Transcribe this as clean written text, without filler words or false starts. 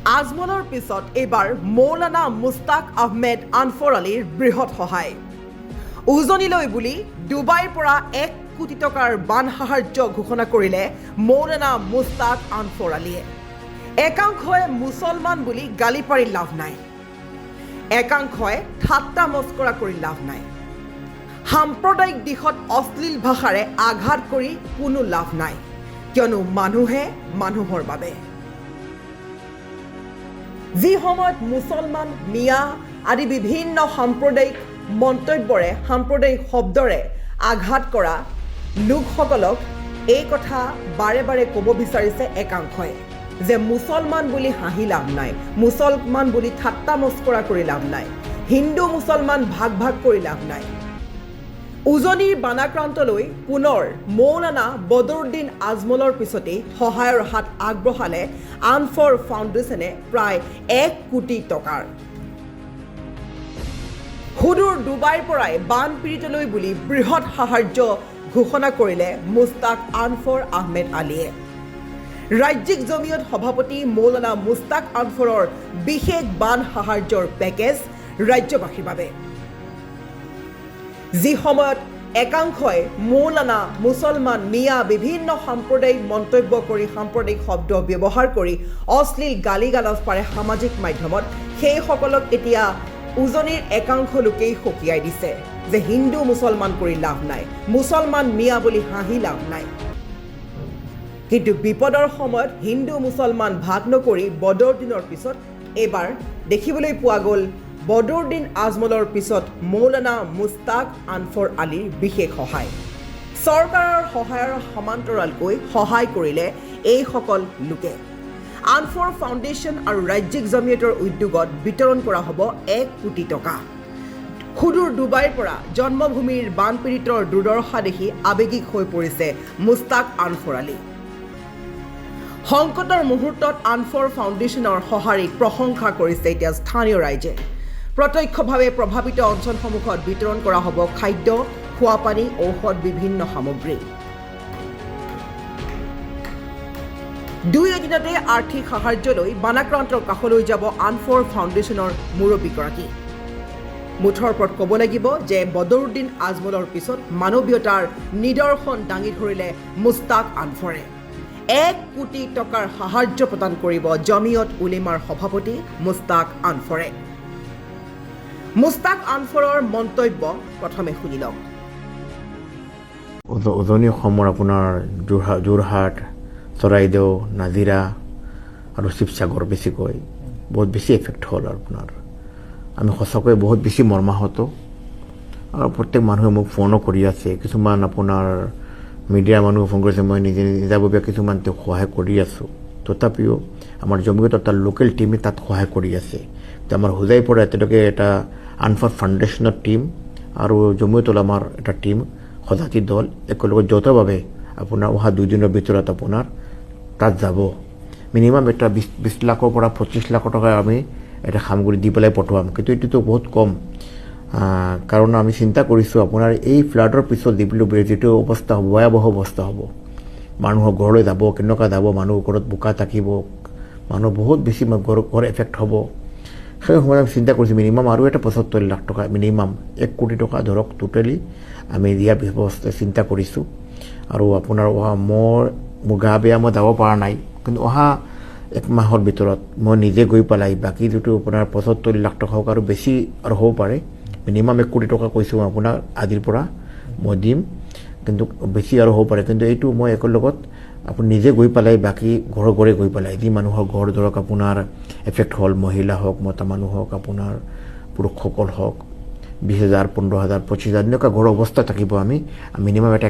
আজমলৰ পিছত এইবাৰ মৌলানা মুস্তাক আহমেদ আনফৰ আলীৰ বৃহৎ সহায় উজনিলৈ বুলি ডুবাইৰ পৰা 1 কোটি টকাৰ বান সাহায্য ঘোষণা কৰিলে মৌলানা মুস্তাক আনফৰ আলীয়ে। একাংশই মুছলমান বুলি গালি পাৰি লাভ নাই, একাংশই ঠাট্টা মস্কৰা কৰি লাভ নাই, সাম্প্ৰদায়িক দিশত অশ্লীল ভাষাৰে আঘাত কৰি কোনো লাভ নাই, কিয়নো মানুহে মানুহৰ বাবে। যি সময়ত মুছলমান মিয়া আদি বিভিন্ন সাম্প্ৰদায়িক মন্তব্যৰে সাম্প্ৰদায়িক শব্দৰে আঘাত কৰা লোকসকলক এই কথা বাৰে বাৰে ক'ব বিচাৰিছে একাংশই যে মুছলমান বুলি হাঁহি লাভ নাই, মুছলমান বুলি ঠাট্টা মস্কৰা কৰি লাভ নাই, হিন্দু মুছলমান ভাগ ভাগ কৰি লাভ নাই। উজনিৰ বানাক্ৰান্তলৈ পুনৰ মৌলানা বদৰুদ্দিন আজমলৰ পিছতেই সহায়ৰ হাত আগবঢ়ালে আনফৰ ফাউণ্ডেশ্যনে প্ৰায় 1 কোটি টকাৰ। সুদূৰ ডুবাইৰ পৰাই বানপীড়িতলৈ বুলি বৃহৎ সাহায্য ঘোষণা কৰিলে মুস্তাক আনফৰ আহমেদ আলীয়ে। ৰাজ্যিক জমিয়ত সভাপতি মৌলানা মুস্তাক আনফৰৰ বিশেষ বান সাহায্যৰ পেকেজ ৰাজ্যবাসীৰ বাবে। যি সময়ত একাংশই মৌলানা মুছলমান মিয়া বিভিন্ন সাম্প্ৰদায়িক মন্তব্য কৰি সাম্প্ৰদায়িক শব্দ ব্যৱহাৰ কৰি অশ্লীল গালি গালাজ পাৰে সামাজিক মাধ্যমত, সেইসকলক এতিয়া উজনিৰ একাংশ লোকেই সকীয়াই দিছে যে হিন্দু মুছলমান কৰি লাভ নাই, মুছলমান মিয়া বুলি হাঁহি লাভ নাই। কিন্তু বিপদৰ সময়ত হিন্দু মুছলমান ভাগ নকৰি বদৰুদ্দিনৰ পিছত এইবাৰ দেখিবলৈ পোৱা গ'ল বদৰুদ্দিন আজমলৰ পিছত মৌলানা মুস্তাক আনফৰ আলীৰ বিশেষ সহায়। চৰকাৰৰ সহায়ৰ সমান্তৰালকৈ সহায় কৰিলে এইসকল লোকে। আনফৰ ফাউণ্ডেশ্যন আৰু ৰাজ্যিক জমিয়তৰ উদ্যোগত বিতৰণ কৰা হ'ব 1 কোটি টকা। সুদূৰ ডুবাইৰ পৰা জন্মভূমিৰ বানপীড়িতৰ দুৰ্দশা দেখি আৱেগিক হৈ পৰিছে মুস্তাক আনফৰ আলী। সংকটৰ মুহূৰ্তত আনফৰ ফাউণ্ডেশ্যনৰ সঁহাৰিক প্ৰশংসা কৰিছে এতিয়া স্থানীয় ৰাইজে। প্ৰত্যক্ষভাৱে প্ৰভাৱিত অঞ্চলসমূহত বিতৰণ কৰা হ'ব খাদ্য, খোৱাপানী, ঔষধ, বিভিন্ন সামগ্ৰী। 2 এদিনতে আৰ্থিক সাহায্যলৈ বানাক্ৰান্তৰ কাষলৈ যাব আনফৰ ফাউণ্ডেশ্যনৰ মুৰব্বীগৰাকী। মুঠৰ ওপৰত ক'ব লাগিব যে বদৰুদ্দিন আজমলৰ পিছত মানৱীয়তাৰ নিদৰ্শন দাঙি ধৰিলে মুস্তাক আনফৰে। 1 কোটি টকাৰ সাহায্য প্ৰদান কৰিব জমিয়ত উলেমাৰ সভাপতি মুস্তাক আনফৰে। মুস্তাক আনফৰৰ মন্তব্য প্ৰথমে শুনি লওক। উজনি অসমৰ আপোনাৰ যোৰহাট, চৰাইদেউ, নাজিৰা আৰু শিৱসাগৰ বেছিকৈ বহুত বেছি এফেক্ট হ'ল। আপোনাৰ আমি সঁচাকৈ বহুত বেছি মৰ্মাহত আৰু প্ৰত্যেক মানুহে মোক ফোনো কৰি আছে। কিছুমান আপোনাৰ মিডিয়াৰ মানুহে ফোন কৰিছে, মই নিজাববীয়া কিছুমান তেওঁক সহায় কৰি আছোঁ। তথাপিও আমাৰ জমিয়ত এটা লোকেল টিমে তাত সহায় কৰি আছে। তো আমাৰ হোজাইৰ পৰা এতিয়ালৈকে এটা আনফৰ ফাউণ্ডেশ্যনৰ টীম আৰু জমিয়ত উলামাৰ এটা টীম সজাতি দল একেলগে যৌথভাৱে আপোনাৰ অহা 2 দিনৰ ভিতৰত আপোনাৰ তাত যাব। মিনিমাম এটা 20 লাখৰ পৰা 25 লাখ টকা আমি এটা সামগ্ৰী দি পেলাই পঠোৱাম। কিন্তু এইটোতো বহুত কম, কাৰণ আমি চিন্তা কৰিছোঁ আপোনাৰ এই ফ্লাডৰ পিছত যিটো অৱস্থা হ'ব, ভয়াৱহ অৱস্থা হ'ব। মানুহৰ ঘৰলৈ যাব, কেনেকুৱা যাব, মানুহ ঘৰত বোকা থাকিব, মানুহ বহুত বেছি ঘৰ এফেক্ট হ'ব। সেই সময়ত আমি চিন্তা কৰিছোঁ মিনিমাম আৰু এটা 75 লাখ টকা, মিনিমাম 1 কোটি টকা ধৰক টোটেলি আমি দিয়াৰ ব্যৱস্থা চিন্তা কৰিছোঁ। আৰু আপোনাৰ মোৰ গা বেয়া, মই যাব পৰা নাই, কিন্তু অহা 1 মাহৰ ভিতৰত মই নিজে গৈ পেলাই বাকী যিটো আপোনাৰ 75 লাখ টকা হওক আৰু বেছি আৰু হ'ব পাৰে, মিনিমাম 1 কোটি টকা কৈছোঁ আপোনাৰ আজিৰ পৰা মই দিম, কিন্তু বেছি আৰু হ'ব পাৰে। কিন্তু এইটো মই একেলগত আপুনি নিজে গৈ পেলাই বাকী ঘৰে ঘৰে গৈ পেলাই যি মানুহৰ ঘৰ ধৰক আপোনাৰ এফেক্ট হ'ল, মহিলা হওক, মতা মানুহ হওক, আপোনাৰ পুৰুষসকল হওক, 20,000, 15,000, 25,000 এনেকুৱা ঘৰৰ অৱস্থা থাকিব। আমি মিনিমাম এটা 1